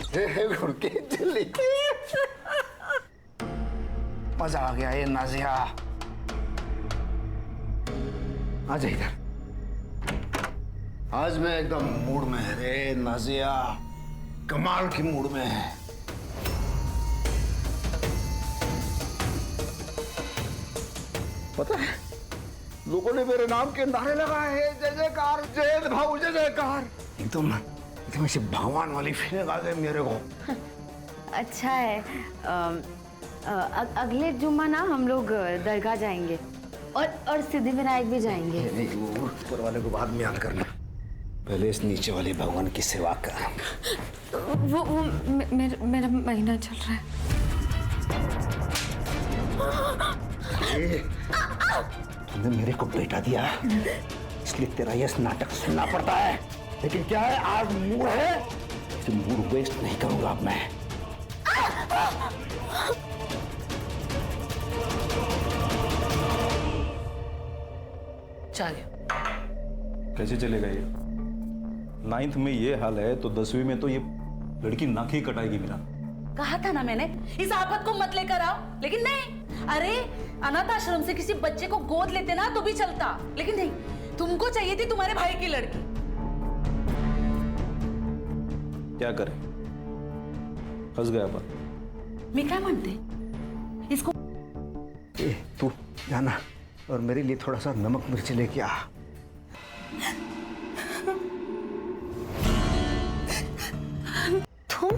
घुड़के चली। मजा आ गया ये नाजिया। आजा इधर। आज मैं एकदम मूड में है रे नाजिया, कमाल की मूड में है। पता है लोगों ने मेरे नाम के नारे लगाए हैं, जय जयकार जय भाऊ जय जयकार। एकदम एकदम ऐसी भगवान वाली फीलिंग आ गई मेरे को। अच्छा है। अगले जुम्मा ना हम लोग दरगाह जाएंगे और सिद्धिविनायक भी जाएंगे। नहीं वो ऊपर वाले को बाद में याद करना, पहले इस नीचे वाले भगवान की सेवा कर। वो मेरा महीना चल रहा है। तुमने मेरे को बेटा दिया इसलिए तेरा ये नाटक सुनना पड़ता है, लेकिन क्या है आज मूड है, तो मूड वेस्ट नहीं करूंगा अब मैं। चलिए। कैसे चलेगा ये? 9th में ये हाल है तो 10वीं में तो ये लड़की नाक ही कटाएगी मेरा। कहा था ना मैंने इस आफत को मत लेकर आओ, लेकिन नहीं। अरे अनाथ आश्रम से किसी बच्चे को गोद लेते ना तो भी चलता, लेकिन नहीं, तुमको चाहिए थी तुम्हारे भाई की लड़की। क्या करें, फंस गया पर। मैं क्या मानते इसको। तू जाना और मेरे लिए थोड़ा सा नमक मिर्च लेके आ। तुम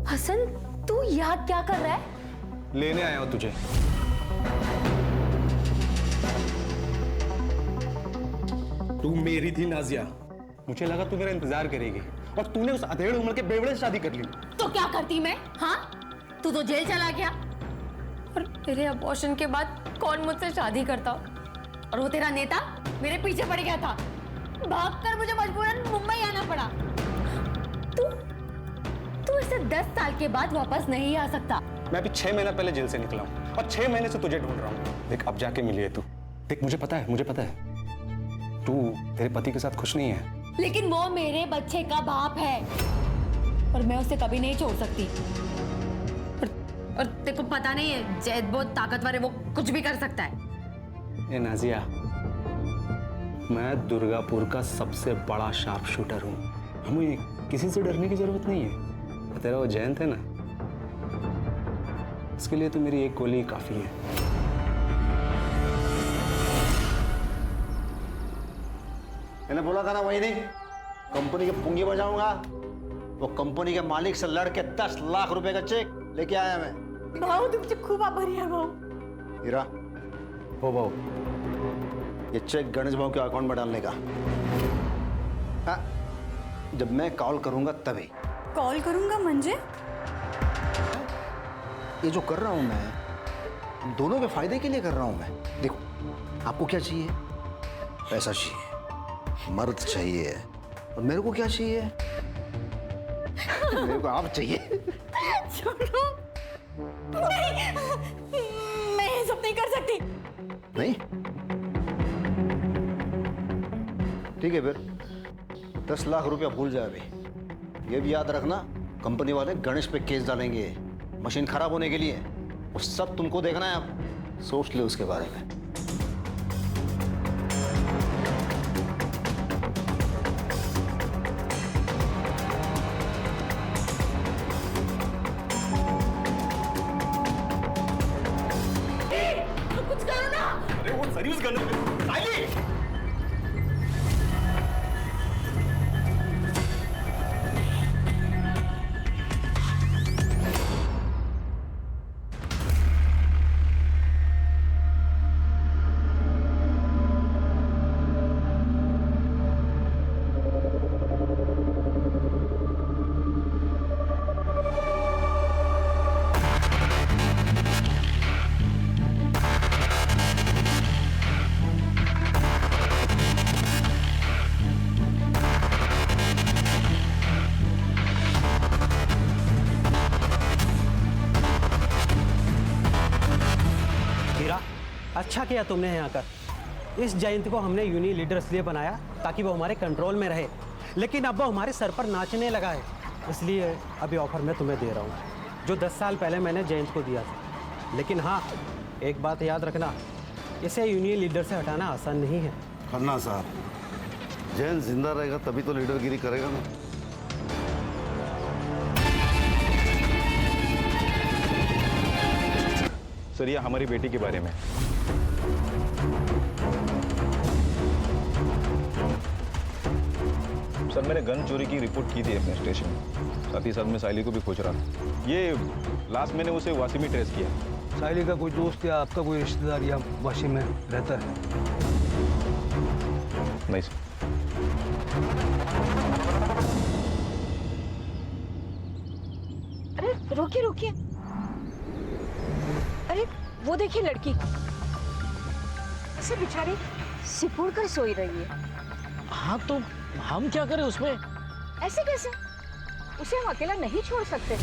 हसन, तू याद क्या कर रहा है? लेने आया हूं तुझे। तू मेरी थी नाजिया, मुझे लगा तू मेरा इंतजार करेगी और तूने उस अधेड़ उम्र के बेवड़े से शादी कर ली। तो क्या करती मैं? हाँ, तू तो जेल चला गया और तेरे अबॉर्शन के बाद कौन मुझसे शादी करता? और वो तेरा नेता मेरे पीछे पड़ गया था, भागकर मुझे मजबूरन मुंबई आना पड़ा। तू इसे 10 साल के बाद वापस नहीं आ सकता। मैं अभी 6 महीना पहले जेल से निकला हूँ और 6 महीने से तुझे ढूंढ रहा हूँ। देख अब जाके मिली है तू। देख मुझे पता है तू तेरे पति के साथ खुश नहीं है, लेकिन वो मेरे बच्चे का बाप है और मैं उसे कभी नहीं छोड़ सकती। और तेरे को पता नहीं है, जैद बहुत ताकतवर है, वो कुछ भी कर सकता है। ए नाजिया, मैं दुर्गापुर का सबसे बड़ा शार्प शूटर हूँ। हमें किसी से डरने की जरूरत नहीं है। तेरा वो जयंत है ना, इसके लिए तो मेरी एक गोली काफी है। मैंने बोला था ना वही नहीं, कंपनी के पुंगी बजाऊंगा। वो कंपनी के मालिक से लड़ के 10 लाख रुपए का चेक लेके आया मैं। भाऊ तुमसे खूब आभारी है भाऊ। हीरा, हो भाऊ, ये चेक गणेश भाऊ के अकाउंट में डालने का। हाँ, जब मैं कॉल करूंगा तभी। कॉल करूंगा म्हणजे? ये जो कर रहा हूं मैं, हम दोनों के फायदे के लिए कर रहा हूं मैं। देखो, आपको क्या चाहिए? पैसा चाहिए, मर्द चाहिए, और मेरे को क्या चाहिए? मेरे को आप चाहिए। छोड़ो, नहीं, मैं ये सब नहीं कर सकती। नहीं? ठीक है फिर 10 लाख रुपया भूल जाए अभी। ये भी याद रखना, कंपनी वाले गणेश पे केस डालेंगे मशीन खराब होने के लिए। वो सब तुमको देखना है, अब सोच ले उसके बारे में। कुछ करो ना। अरे वो सर्विस करने अच्छा किया तुमने यहाँ आकर। इस जयंत को हमने यूनियन लीडर इसलिए बनाया ताकि वो हमारे कंट्रोल में रहे, लेकिन अब वो हमारे सर पर नाचने लगा है। इसलिए अभी ऑफर मैं तुम्हें दे रहा हूँ, जो 10 साल पहले मैंने जयंत को दिया था। लेकिन हाँ, एक बात याद रखना, इसे यूनियन लीडर से हटाना आसान नहीं है। खन्ना साहब, जैन जिंदा रहेगा तभी तो लीडरगिरी करेगा ना। सर, ये हमारी बेटी के बारे में। सर, मैंने गन चोरी की रिपोर्ट की थी अपने स्टेशन में। साथ ही साथ मैं साइली को भी खोज रहा था। ये लास्ट मैंने उसे वासी में ट्रेस किया। साइली का कोई दोस्त या आपका कोई रिश्तेदार या वाशी में रहता है? नहीं सर। अरे रुकिए रुकिए, अरे वो देखिए लड़की, ऐसे बेचारी सिकुड़ कर सोई रही है। हाँ तो हम क्या करें उसमें? ऐसे कैसे? उसे हम अकेला नहीं छोड़ सकते।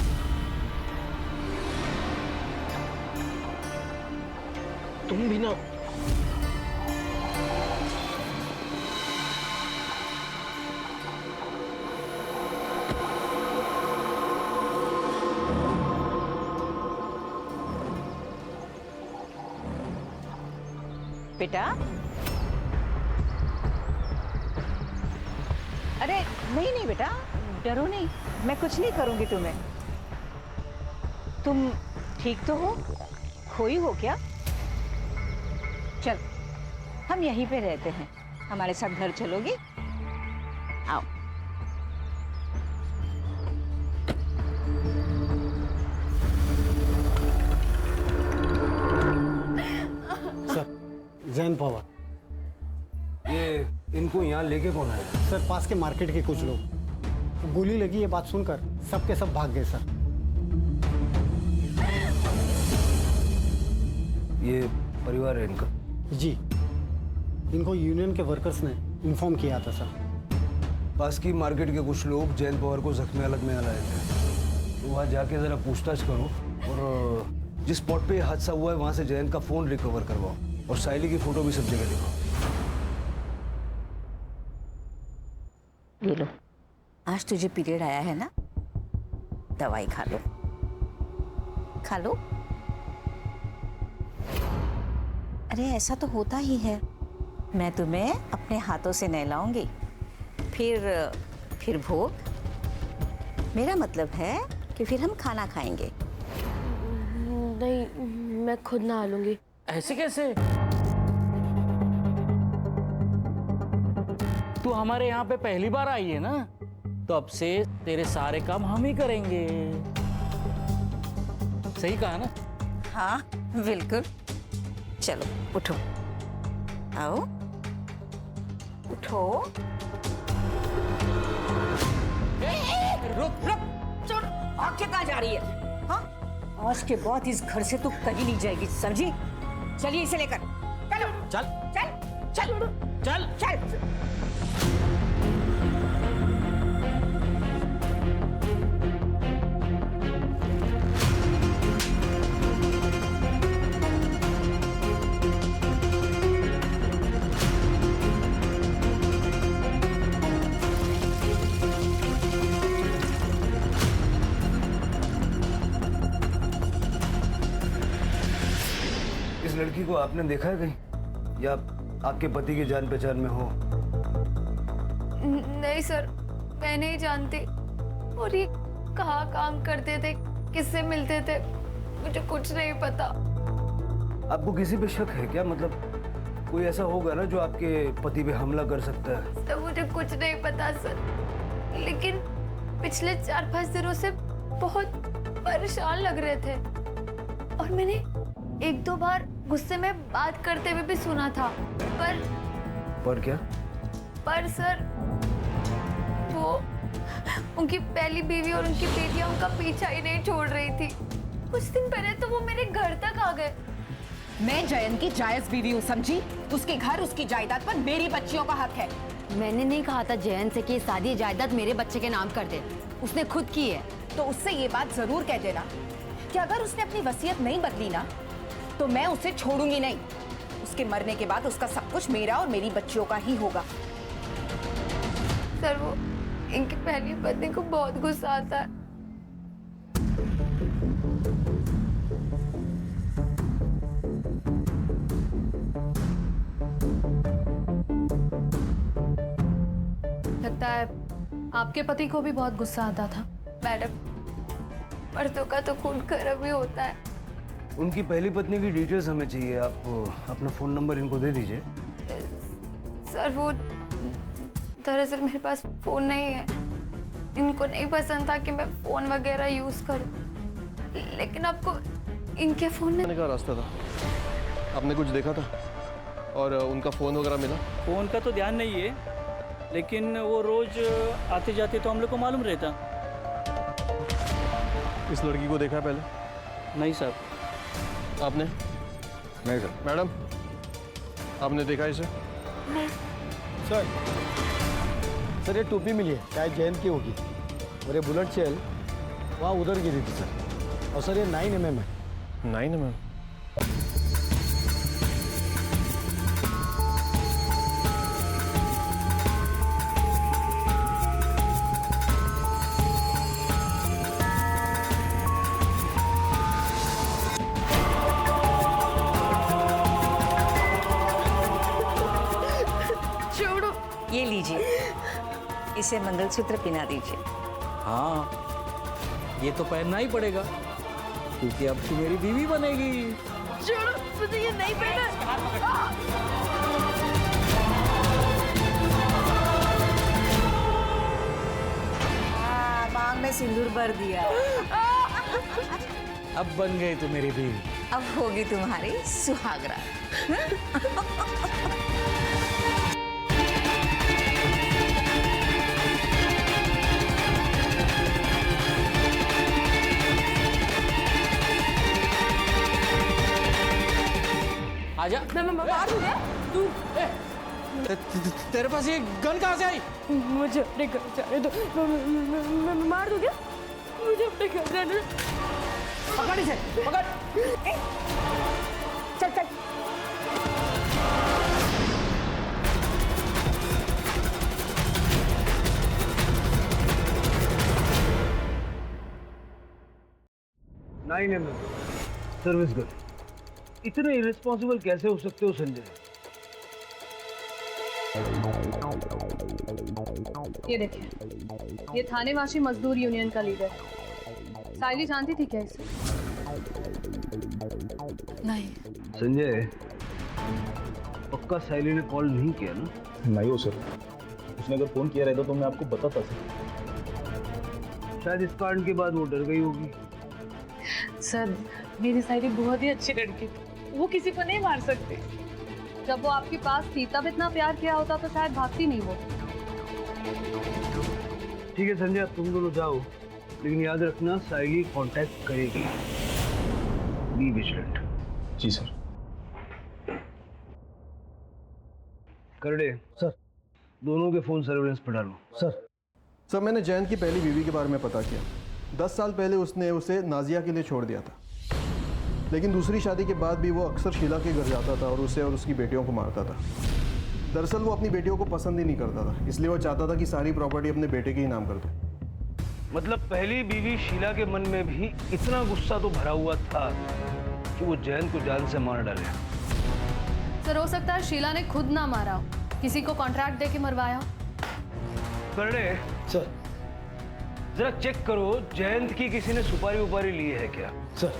तुम भी ना। बेटा, अरे नहीं नहीं बेटा, डरो नहीं, मैं कुछ नहीं करूंगी तुम्हें। तुम ठीक तो हो? खोई हो क्या? चल, हम यहीं पे रहते हैं, हमारे साथ घर चलोगी? आओ। सर, जैन पवार। ये इनको यहाँ लेके कौन आया? सर, पास के मार्केट के कुछ लोग। गोली लगी ये बात सुनकर सब के सब भाग गए सर। ये परिवार है इनका? जी, इनको यूनियन के वर्कर्स ने इन्फॉर्म किया था सर। पास की मार्केट के कुछ लोग जयंत पवार को जख्मी हालत में लाए थे, तो वहाँ जाके जरा पूछताछ करो और जिस स्पॉट पे हादसा हुआ है वहाँ से जयंत का फोन रिकवर करवाओ और साइली की फोटो भी सब जगह दिखाओ। ये लो, आज तुझे पीरियड आया है ना, दवाई खा लो, खा लो। अरे ऐसा तो होता ही है, मैं तुम्हें अपने हाथों से नहलाऊंगी, फिर भोग। मेरा मतलब है कि फिर हम खाना खाएंगे। नहीं, मैं खुद नहा लूंगी। ऐसे कैसे? तू हमारे यहाँ पे पहली बार आई है ना, तो अब से तेरे सारे काम हम ही करेंगे। सही कहा ना? हाँ बिल्कुल। चलो उठो, आओ उठो। रुक रुक, चल, आंखें कहाँ जा रही है? हाँ, आज के बाद इस घर से तू कहीं नहीं जाएगी, समझी? चलिए इसे लेकर चलो। चल चल चल चल चल। इस लड़की को आपने देखा है कहीं, या आपके पति की जान पहचान में हो? नहीं सर, मैं नहीं जानती। और ये कहाँ काम करते थे, किससे मिलते थे, मुझे कुछ नहीं पता। आपको किसी पे शक है क्या? मतलब कोई ऐसा होगा ना जो आपके पति पे हमला कर सकता है? सर मुझे कुछ नहीं पता सर, लेकिन पिछले 4-5 दिनों से बहुत परेशान लग रहे थे और मैंने 1-2 बार गुस्से में बात करते हुए भी सुना था। पर क्या? पर सर, वो उनकी पहली बीवी और उनकी बेटियां उनका पीछा ही नहीं छोड़ रही थी। कुछ दिन पहले तो वो मेरे घर तक आ गए। मैं जयंत की जायज बीवी हूँ, समझी? उसके घर, उसकी जायदाद पर मेरी बच्चियों का हक है। मैंने नहीं कहा था जयंत से कि सारी जायदाद मेरे बच्चे के नाम कर दे, उसने खुद की है। तो उससे ये बात जरूर कह देना कि अगर उसने अपनी वसीयत नहीं बदली ना, तो मैं उसे छोड़ूंगी नहीं। उसके मरने के बाद उसका सब कुछ मेरा और मेरी बच्चियों का ही होगा। सर वो इनकी पहली पत्नी को बहुत गुस्सा आता है। लगता है आपके पति को भी बहुत गुस्सा आता था। मैडम, मर्दों का तो खून गर्म ही होता है। उनकी पहली पत्नी की डिटेल्स हमें चाहिए। आप अपना फ़ोन नंबर इनको दे दीजिए। सर वो दरअसल मेरे पास फोन नहीं है। इनको नहीं पसंद था कि मैं फोन वगैरह यूज करूं, लेकिन आपको इनके फोन में का रास्ता था, आपने कुछ देखा था? और उनका फोन वगैरह मिला? फोन का तो ध्यान नहीं है, लेकिन वो रोज आते जाते तो हम लोग को मालूम रहता। इस लड़की को देखा है पहले? नहीं सर। आपने? नहीं सर। मैडम, आपने देखा इसे? नहीं। सर ये टोपी मिली है, शायद जयंत की होगी। और ये बुलेट शेल वहाँ उधर गिरी थी सर। और सर ये 9mm है। 9mm? ये लीजिए, इसे मंगलसूत्र पहना दीजिए। हाँ, ये तो पहनना ही पड़ेगा, क्योंकि अब तू मेरी बीवी बनेगी। छोड़ो, मुझे ये नहीं पहना। मांग में सिंदूर भर दिया। अब बन गई तू मेरी बीवी। अब होगी तुम्हारी सुहागरात। आजा। मैं मार दूंगा। तू तेरे पास ये गन कहाँ से आई? मुझे अपने घर जाने दो। मैं मार दूंगा। मुझे अपने घर जाने दो। पकड़ इसे, पकड़। चल चल। सर्विस गर्ल, इतने इरेस्पॉन्सिबल कैसे हो सकते हो संजय? ये देखिए, ये थानेवासी मजदूर यूनियन का लीडर है। साइली जानती थी क्या इसे? नहीं। संजय, पक्का साइली ने कॉल नहीं किया ना? नहीं हो सर, उसने अगर फोन किया रहता तो मैं आपको बताता सर। शायद इस कांड के बाद वो डर गई होगी। सर, मेरी साइली बहुत ही अच्छी लड़की थी, वो किसी को नहीं मार सकती। जब वो आपके पास थी तब इतना प्यार किया होता तो शायद भागती नहीं वो। ठीक है संजय, अब तुम दोनों जाओ, लेकिन याद रखना साइली कांटेक्ट करेगी। Be vigilant. जी सर। करडे सर, दोनों के फोन सर्विलेंस पर डालो। सर, मैंने जयंत की पहली बीवी के बारे में पता किया। 10 साल पहले उसने उसे नाजिया के लिए छोड़ दिया था, लेकिन दूसरी शादी के बाद भी वो अक्सर शीला के घर जाता था और उसे और उसकी बेटियों को मारता था। दरअसल वो अपनी बेटियों को पसंद ही नहीं करता था, इसलिए वो चाहता था कि सारी प्रॉपर्टी अपने बेटे के ही नाम कर दे। मतलब पहली बीवी शीला के मन में भी इतना गुस्सा तो भरा हुआ था कि वो जयंत को जान से मार डाले। सर, हो सकता है शीला ने खुद ना मारा हो, किसी को कॉन्ट्रैक्ट देके मरवाया हो। करडे सर, जरा चेक करो जयंत की किसी ने सुपारी उपारी ली है क्या? सर,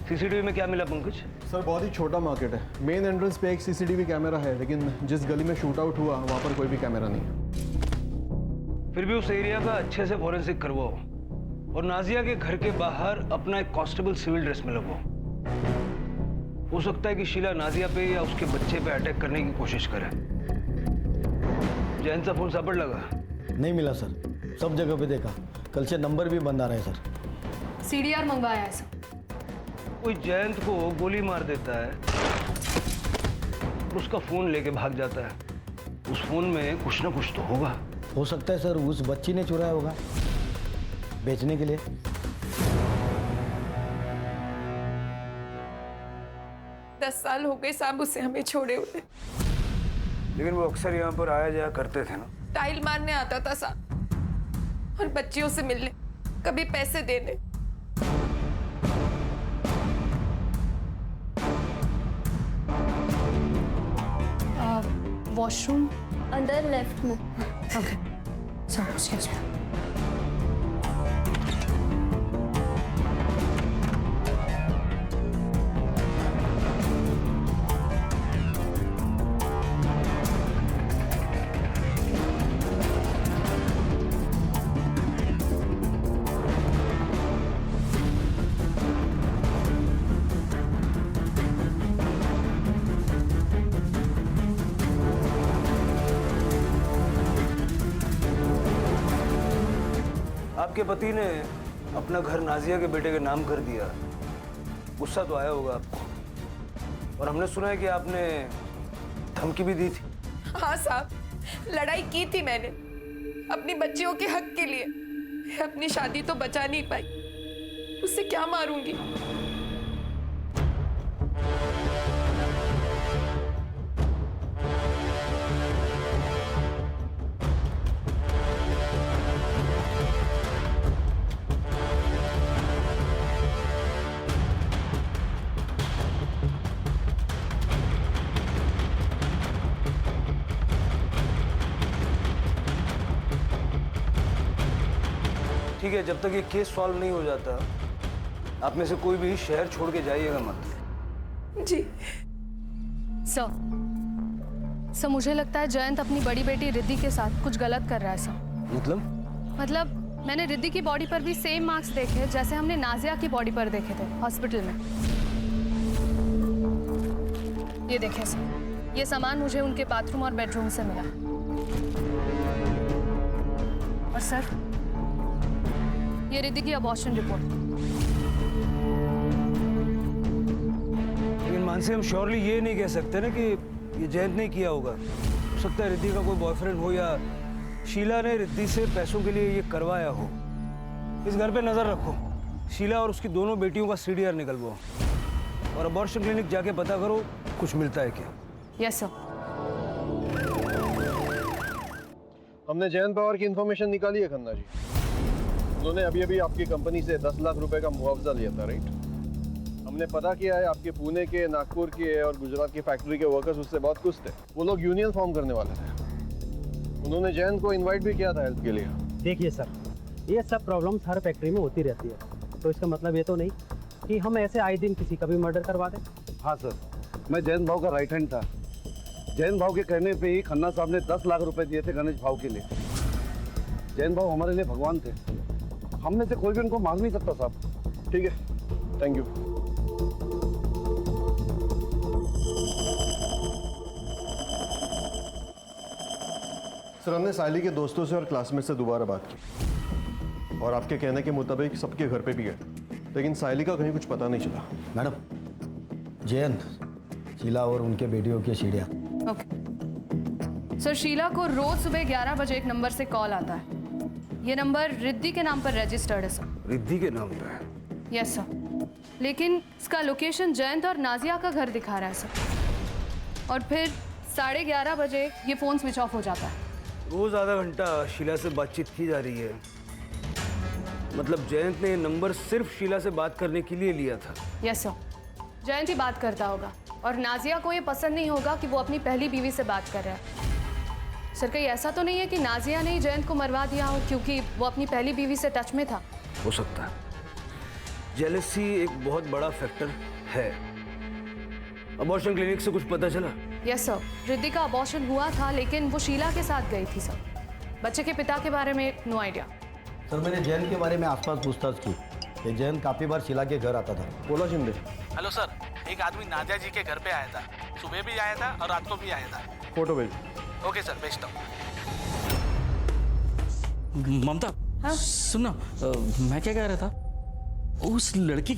सीसीटीवी में क्या मिला पंकज? सर, बहुत ही छोटा मार्केट है। मेन एंट्रेंस पे एक सीसीटीवी कैमरा है, लेकिन जिस गली में शूट आउट हुआ वहाँ पर कोई भी कैमरा नहीं है। फिर भी उस एरिया का अच्छे से फॉरेंसिक करवाओ और नाजिया के घर के बाहर अपना एक कांस्टेबल सिविल ड्रेस में लगवाओ। हो सकता है कि शीला नाजिया पे या उसके बच्चे पे अटैक करने की कोशिश करे। जयंत का फोन सापड़ लगा? नहीं मिला सर, सब जगह पे देखा, कल से नंबर भी बंद आ रहा है सर। सीडीआर मंगवाया है सर। कोई जयंत को गोली मार देता है, उसका फोन लेके भाग जाता है, उस फोन में कुछ ना कुछ तो होगा। हो सकता है सर उस बच्ची ने चुराया होगा बेचने के लिए। दस साल हो गए साहब उसे हमें छोड़े हुए। लेकिन वो अक्सर यहाँ पर आया जाया करते थे ना? टाइल मारने आता था साहब। और बच्चियों से मिलने, कभी पैसे देने। वॉशरूम अंदर लेफ्ट में। Okay sorry excuse me. आपके पति ने अपना घर नाजिया के बेटे के नाम कर दिया, गुस्सा तो आया होगा आपको। और हमने सुना है कि आपने धमकी भी दी थी। हाँ साहब, लड़ाई की थी मैंने अपनी बच्चियों के हक के लिए। अपनी शादी तो बचा नहीं पाई, उससे क्या मारूंगी। ठीक है, जब तक ये केस सॉल्व नहीं हो जाता, आप में से कोई भी शहर छोड़ के जाइएगा मत। जी सर, मुझे लगता है जयंत अपनी बड़ी बेटी रिद्धि के साथ कुछ गलत कर रहा है सर। मतलब मैंने रिद्धि की बॉडी पर भी सेम मार्क्स देखे जैसे हमने नाजिया की बॉडी पर देखे थे हॉस्पिटल में। ये देखें सर, ये सामान मुझे उनके बाथरूम और बेडरूम से मिला। और सर, ये रिद्धि की अबॉर्शन रिपोर्ट। लेकिन मानसी, हम श्योरली ये नहीं कह सकते ना कि ये जयंत ने किया होगा। हो सकता है रिद्धि का कोई बॉयफ्रेंड हो या शीला ने रिद्धि से पैसों के लिए ये करवाया हो। इस घर पे नजर रखो, शीला और उसकी दोनों बेटियों का CDR निकलवाओ और अबॉर्शन क्लिनिक जाके पता करो कुछ मिलता है क्या। Yes sir. हमने जयंत पवार की इंफॉर्मेशन निकाली है खन्ना जी। उन्होंने अभी अभी आपकी कंपनी से 10 लाख रुपए का मुआवजा लिया था, राइट? हमने पता किया है आपके पुणे के, नागपुर के और गुजरात की फैक्ट्री के वर्कर्स उससे बहुत खुश थे। वो लोग यूनियन फॉर्म करने वाले थे। उन्होंने जयंत को इनवाइट भी किया था हेल्प के लिए। देखिए सर, ये सब प्रॉब्लम्स हर फैक्ट्री में होती रहती है, तो इसका मतलब ये तो नहीं कि हम ऐसे आए दिन किसी का भी मर्डर करवा दें। हाँ सर, मैं जयंत भाव का राइट हैंड था। जयंत भाव के कहने पे ही खन्ना साहब ने 10 लाख रुपए दिए थे गणेश भाव के लिए। जयंत भाव हमारे लिए भगवान थे, हम में से कोई भी उनको मांग नहीं सकता साहब। ठीक है, थैंक यू। सर, हमने साइली के दोस्तों से और क्लासमेट से दोबारा बात की और आपके कहने के मुताबिक सबके घर पे भी गए, लेकिन साइली का कहीं कुछ पता नहीं चला। मैडम, जयंत, शीला और उनके बेटियों की सीढ़ियाँ। ओके सर, शीला को रोज सुबह 11 बजे एक नंबर से कॉल आता है। ये नंबर रिद्धि के नाम पर रजिस्टर्ड है सर। रिद्धि के नाम पे? यस सर, लेकिन इसका लोकेशन जयंत और नाजिया का घर दिखा रहा है सर। और फिर 11:30 बजे ये फ़ोन स्विच ऑफ हो जाता है। रोज आधा घंटा शीला से बातचीत की जा रही है। मतलब जयंत ने ये नंबर सिर्फ शीला से बात करने के लिए लिया था। यस सर, जयंत ही बात करता होगा और नाजिया को ये पसंद नहीं होगा कि वो अपनी पहली बीवी से बात कर रहा है। सर, कहीं ऐसा तो नहीं है कि नाजिया ने ही जयंत को मरवा दिया हो क्योंकि वो अपनी पहली बीवी से टच में था? हो सकता है। जेलसी एक बहुत बड़ा फैक्टर है। अबॉर्शन क्लिनिक से कुछ पता चला? यस सर, रिद्धि का अबॉर्शन हुआ था लेकिन वो शीला के साथ गई थी सर। बच्चे के पिता के बारे में नो आइडिया। सर, मैंने जयंत के बारे में आसपास पूछताछ की कि जयंत काफ़ी बार शीला के घर आता था। बोला शिंदे। हेलो सर, एक आदमी नादिया जी के घर पे आया था। सुबह भी आया था और रात को भी आया था। फोटो भेज। ओके सर, भेजता हूँ। ममता, सुन ना, मैं क्या कह रहा था, उस लड़की